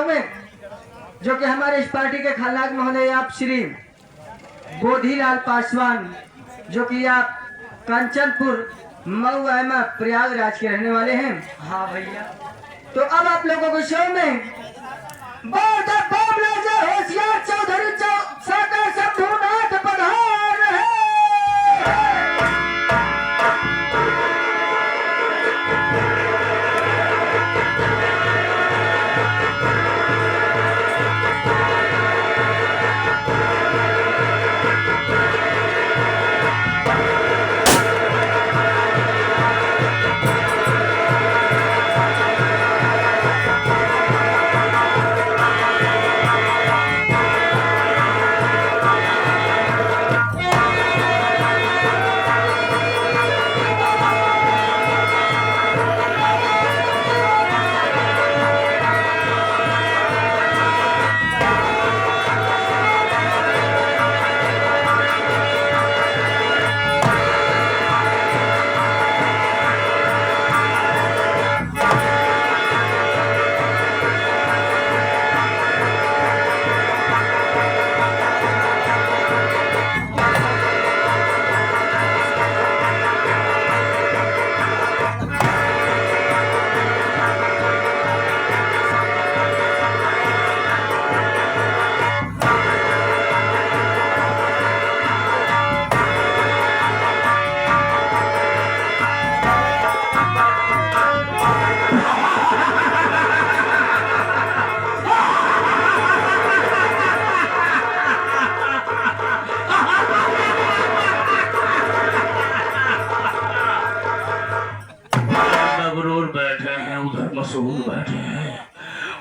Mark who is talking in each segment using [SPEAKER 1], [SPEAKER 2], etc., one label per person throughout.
[SPEAKER 1] में जो कि हमारे इस पार्टी के खलनायक महोदय आप श्री बोधीलाल पासवान, जो कि आप कंचनपुर मऊ अहमद प्रयागराज के रहने वाले हैं।
[SPEAKER 2] हाँ भैया।
[SPEAKER 1] तो अब आप लोगों को शो में होशियार चौधरी सागर शंभुनाथ पधार है।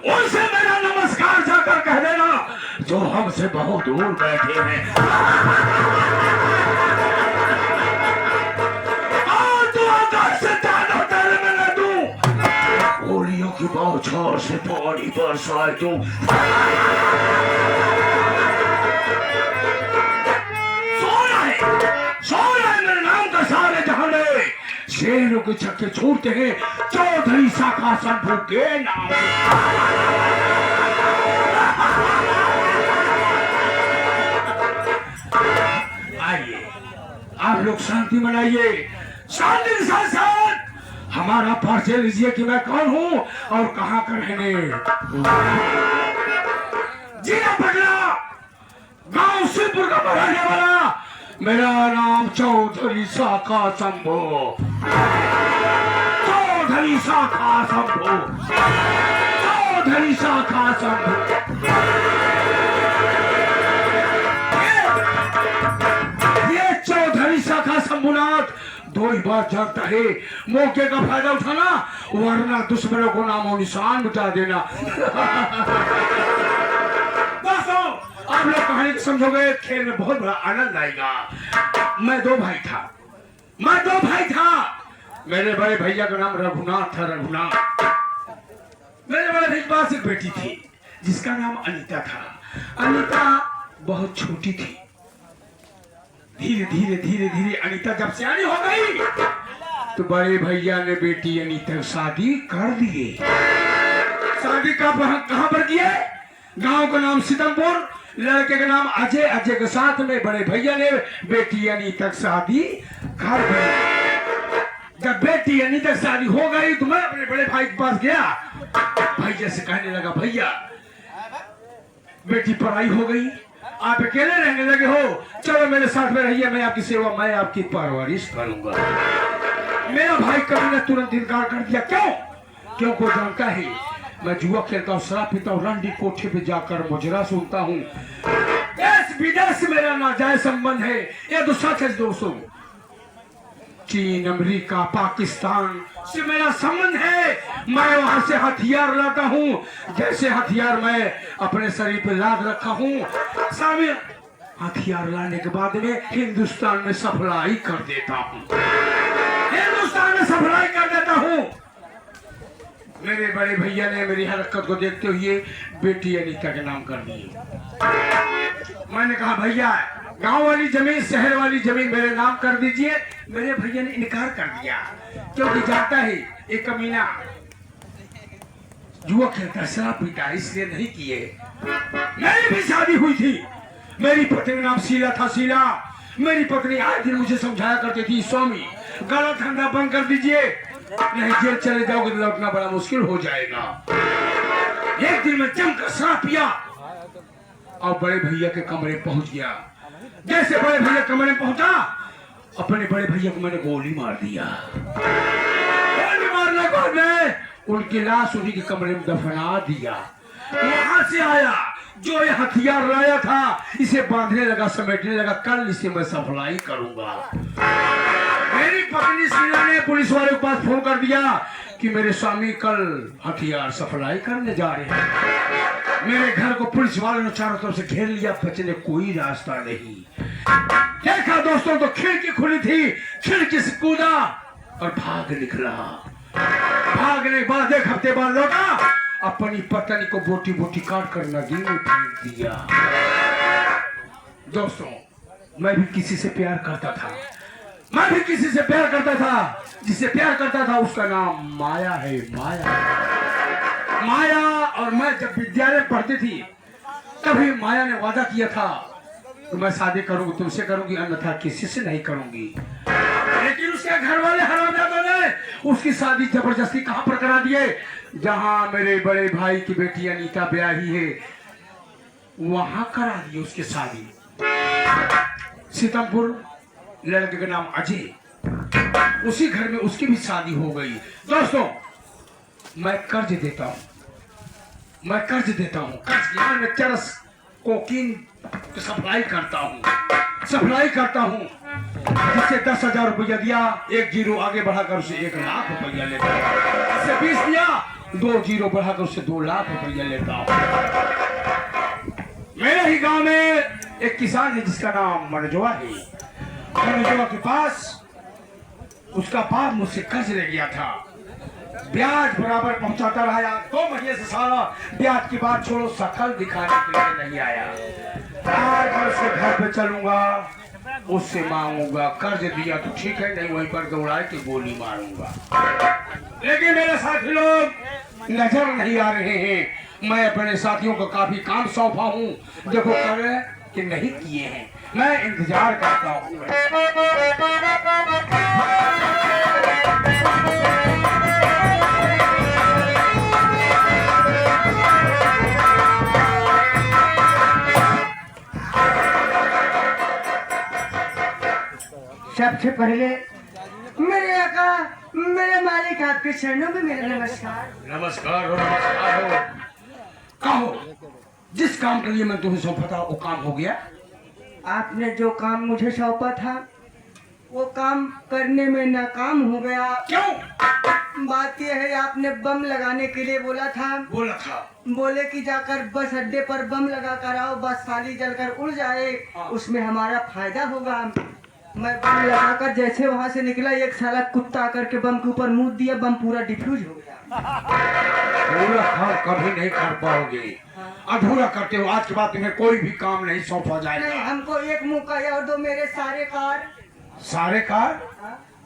[SPEAKER 3] उनसे मेरा नमस्कार जाकर कह देना जो हमसे बहुत दूर बैठे हैं। और तो आकाश से ताना तेरे में न दूं, गोलियों की बौछार से पानी बरसाए दूं। सोना है मेरे नाम का सारे जहां में शेरों के छक्के छोड़ते हैं चौधरी शाखा शंभू के नाम। आइए आप लोग शांति मनाइए, शांति के साथ साथ हमारा परिचय लीजिए कि मैं कौन हूँ और कहाँ का रहने। जिला पटना गांव शिवपुर का रहने वाला, मेरा नाम चौधरी शाखा शंभू, चौधरी शाखा शंभू, चौधरी शाखा शंभू। ये चौधरी शाखा शंभुनाथ दो ही बात जानता है, मौके का फायदा उठाना वरना दुश्मनों को नामो निशान मिटा देना। आप लोग कहानी को समझोगे, खेल में बहुत बड़ा आनंद आएगा। मैं दो भाई था। मेरे बड़े भैया का नाम रघुनाथ था, रघुनाथ। मेरे बड़े भैया के पास एक बेटी थी जिसका नाम अनीता था। अनीता बहुत छोटी थी। धीरे अनीता जब सियानी हो गई तो बड़े भैया ने बेटी अनीता की शादी कर दी। शादी कहाँ पर किए? गांव का नाम सीतमपुर, लड़के का नाम अजय। अजय के साथ में बड़े भैया ने बेटी अनीता की शादी कर दी। जब बेटी अनीता की शादी हो गई तो मैं अपने बड़े भाई के पास गया। भैया से कहने लगा, भैया बेटी पढ़ाई हो गई, आप अकेले रहने लगे हो, चलो मेरे साथ में रहिए, मैं आपकी सेवा, मैं आपकी परवरिश करूंगा। मेरा भाई कभी ने तुरंत इनकार कर दिया। क्यों को जानता है मैं जुआ खेलता हूँ, शराब पीता हूँ, रंडी कोठे पे जाकर मुजरा सुनता हूँ। देश विदेश मेरा नाजायज संबंध है। ये तो सच है दोस्तों। चीन, अमेरिका, पाकिस्तान से मेरा संबंध है। मैं वहां से हथियार लाता हूँ, जैसे हथियार मैं अपने शरीर पे लाद रखा हूँ, सामने हथियार लाने के बाद में हिंदुस्तान में सप्लाई कर देता हूँ। मेरे बड़े भैया ने मेरी हरकत को देखते हुए बेटी अनीता के नाम कर दिए। मैंने कहा भैया गांव वाली जमीन, शहर वाली जमीन मेरे नाम कर दीजिए। मेरे भैया ने इनकार कर दिया क्योंकि जानता है एक कमीना जुआ खेलता शराब पीता इसलिए नहीं किए। मेरी भी शादी हुई थी, मेरी पत्नी का नाम शीला था। शीला मेरी पत्नी आए दिन मुझे समझाया करती थी, स्वामी गला धंधा बंद कर दीजिए, नहीं जेल चले जाओगे तो लौटना बड़ा मुश्किल हो जाएगा। एक दिन मैं जमकर शराब पिया और बड़े भैया के कमरे पहुंच गया। जैसे बड़े भैया कमरे में पहुंचा, अपने बड़े भैया को मैंने गोली मार दिया। गोली मारने के बाद में उनकी लाश उन्हीं के कमरे में दफना दिया। वहां से आया, जो ये हथियार लाया था इसे बांधने लगा, समेटने लगा, कल इसे मैं सप्लाई करूंगा। मेरी पत्नी शीला ने पुलिस वाले के पास फोन कर दिया कि मेरे स्वामी कल हथियार सप्लाई करने जा रहे हैं। मेरे घर को पुलिस वालों ने चारों तरफ से घेर लिया, बचने कोई रास्ता नहीं। देखा दोस्तों तो खिड़की खुली थी, खिड़की से कूदा और भाग निकला। भागने के बाद एक हफ्ते बाद लौटा, अपनी पत्नी को बोटी बोटी काट कर नदी में फेंक दिया। दोस्तों मैं भी किसी से प्यार करता था, मैं भी किसी से प्यार करता था। जिससे प्यार करता था उसका नाम माया है। माया और मैं जब विद्यालय पढ़ती थी तभी माया ने वादा किया था कि मैं शादी करूंगी, तुमसे करूंगी, अन्यथा किसी से नहीं करूंगी। लेकिन उसके घर वाले हरामजादों ने उसकी शादी जबरदस्ती कहां पर करा दिए, जहां मेरे बड़े भाई की बेटी अनीता ब्याही है वहां करा दी उसकी शादी। सीतापुर लड़के का नाम अजय, उसी घर में उसकी भी शादी हो गई। दोस्तों मैं कर्ज देता हूँ, मैं कर्ज देता हूँ, कर्ज में चरस कोकीन सप्लाई करता हूँ, जिससे 10,000 रुपया दिया, 1 जीरो आगे बढ़ाकर उसे 1 लाख रुपया लेता हूँ। इससे 20 दिया, 2 जीरो बढ़ाकर उसे 2 लाख रुपया लेता हूँ। मेरे ही गांव में एक किसान है जिसका नाम मनजवा है। मनजवा के पास उसका बाप मुझसे कर्ज ले गया था, ब्याज बराबर पहुंचाता रहा। 2 महीने से साला ब्याज की बात छोड़ो, शकल दिखाने के लिए नहीं आया। आज मैं उसके घर पे चलूंगा, उससे मांगूंगा, कर्ज दिया तो ठीक है, नहीं वहीं पर दौड़ा के गोली मारूंगा। लेकिन मेरे साथी लोग नजर नहीं आ रहे हैं। मैं अपने साथियों को काफी काम सौंपा हूँ, देखो करे कि नहीं किए हैं, मैं इंतजार करता हूँ।
[SPEAKER 1] सबसे पहले मेरे आका, मेरे मालिक, आपके चरणों में मेरा नमस्कार।
[SPEAKER 3] नमस्कार हो, नमस्कार हो। कहो, जिस काम के लिए मैं तुम्हें सौंपा था वो काम हो गया?
[SPEAKER 1] आपने जो काम मुझे सौंपा था वो काम करने में नाकाम हो गया।
[SPEAKER 3] क्यों?
[SPEAKER 1] बात यह है, आपने बम लगाने के लिए बोला था, बोले कि जाकर बस अड्डे पर बम लगा कर आओ, बस साली जलकर उड़ जाए, उसमें हमारा फायदा होगा। मैं बम लगाकर जैसे वहां से निकला, एक साला कुत्ता आकर के बम के ऊपर मुंह दिया, बम पूरा डिफ्यूज हो गया।
[SPEAKER 3] पूरा काम कभी नहीं कर पाओगे, अधूरा करते हो। आज के बाद तुम्हें कोई भी काम नहीं सौंपा जाएगा।
[SPEAKER 1] नहीं, हमको एक मौका और दो, मेरे सारे कार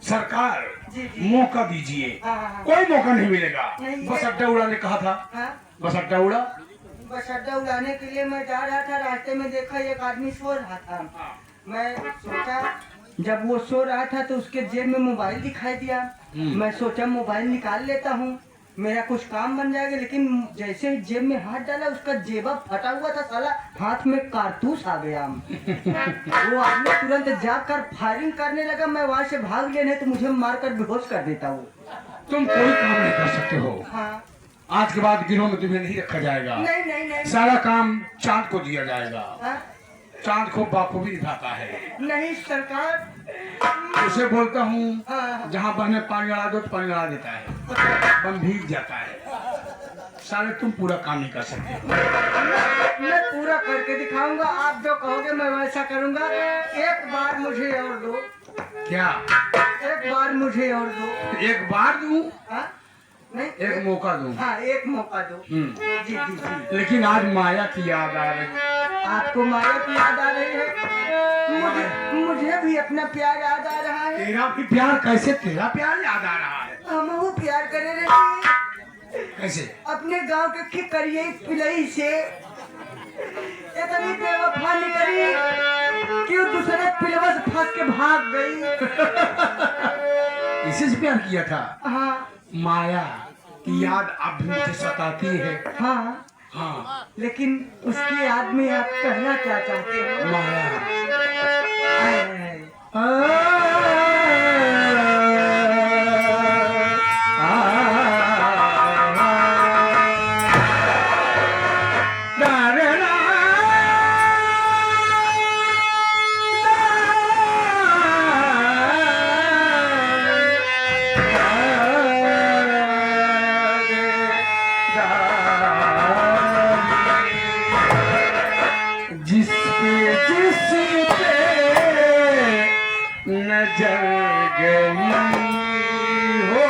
[SPEAKER 3] सरकार
[SPEAKER 1] जी।
[SPEAKER 3] मौका दीजिए।
[SPEAKER 1] हाँ।
[SPEAKER 3] कोई मौका नहीं मिलेगा।
[SPEAKER 1] नहीं,
[SPEAKER 3] बस अड्डा उड़ाने कहा था। बस अड्डा उड़ा।
[SPEAKER 1] बस अड्डा उड़ाने के लिए मैं जा रहा था, रास्ते में देखा एक आदमी सो रहा था। मैं सोचा, जब वो सो रहा था तो उसके जेब में मोबाइल दिखाई दिया। मैं सोचा मोबाइल निकाल लेता हूँ, मेरा कुछ काम बन जाएगा। लेकिन जैसे ही जेब में हाथ डाला, उसका जेबा फटा हुआ था, साला हाथ में कारतूस आ गया। वो आदमी तुरंत जाकर फायरिंग करने लगा। मैं वहां से भाग गया, नहीं तो मुझे मारकर बेहोश कर देता वो।
[SPEAKER 3] तुम कोई काम नहीं कर सकते हो।
[SPEAKER 1] हाँ।
[SPEAKER 3] आज के बाद गिरोह में तुम्हें नहीं रखा जाएगा।
[SPEAKER 1] नहीं।
[SPEAKER 3] सारा काम चांद को दिया जाएगा।
[SPEAKER 1] हाँ?
[SPEAKER 3] चांद को बाखूबी निभाता है।
[SPEAKER 1] नहीं सरकार,
[SPEAKER 3] उसे बोलता हूँ,
[SPEAKER 1] हाँ।
[SPEAKER 3] जहाँ बम में पानी लगा दो तो पानी लगा देता है, बम भीग जाता है। साले तुम पूरा काम नहीं कर सकते।
[SPEAKER 1] मैं पूरा करके दिखाऊंगा, आप जो कहोगे मैं वैसा करूंगा। एक बार मुझे और दो।
[SPEAKER 3] क्या?
[SPEAKER 1] एक बार मुझे और दो।
[SPEAKER 3] एक बार दूं?
[SPEAKER 1] हाँ? नहीं,
[SPEAKER 3] एक मौका दूं?
[SPEAKER 1] हाँ, एक मौका दो। जी।
[SPEAKER 3] लेकिन आज माया की याद आ रही।
[SPEAKER 1] आपको माया की याद आ रही है? मुझे भी अपना प्यार याद आ रहा है।
[SPEAKER 3] तेरा भी प्यार? कैसे तेरा प्यार याद आ रहा है?
[SPEAKER 1] हम वो प्यार करे रहे।
[SPEAKER 3] कैसे?
[SPEAKER 1] अपने गांव के खिकरिए पिलई से इतनी बेवफा निकली कि वो दूसरे पिलवा से फंस के भाग गई।
[SPEAKER 3] इसी से प्यार किया था?
[SPEAKER 1] हाँ
[SPEAKER 3] माया की याद अब भी मुझे सताती है।
[SPEAKER 1] हाँ,
[SPEAKER 3] हाँ
[SPEAKER 1] लेकिन उसकी याद में आप कहना क्या चाहते हो?
[SPEAKER 3] माया। जिस पे नजर गई हो,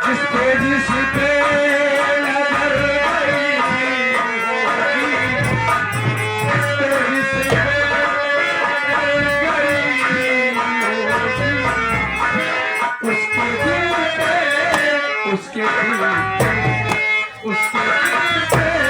[SPEAKER 3] जिस पे उसके दिल पे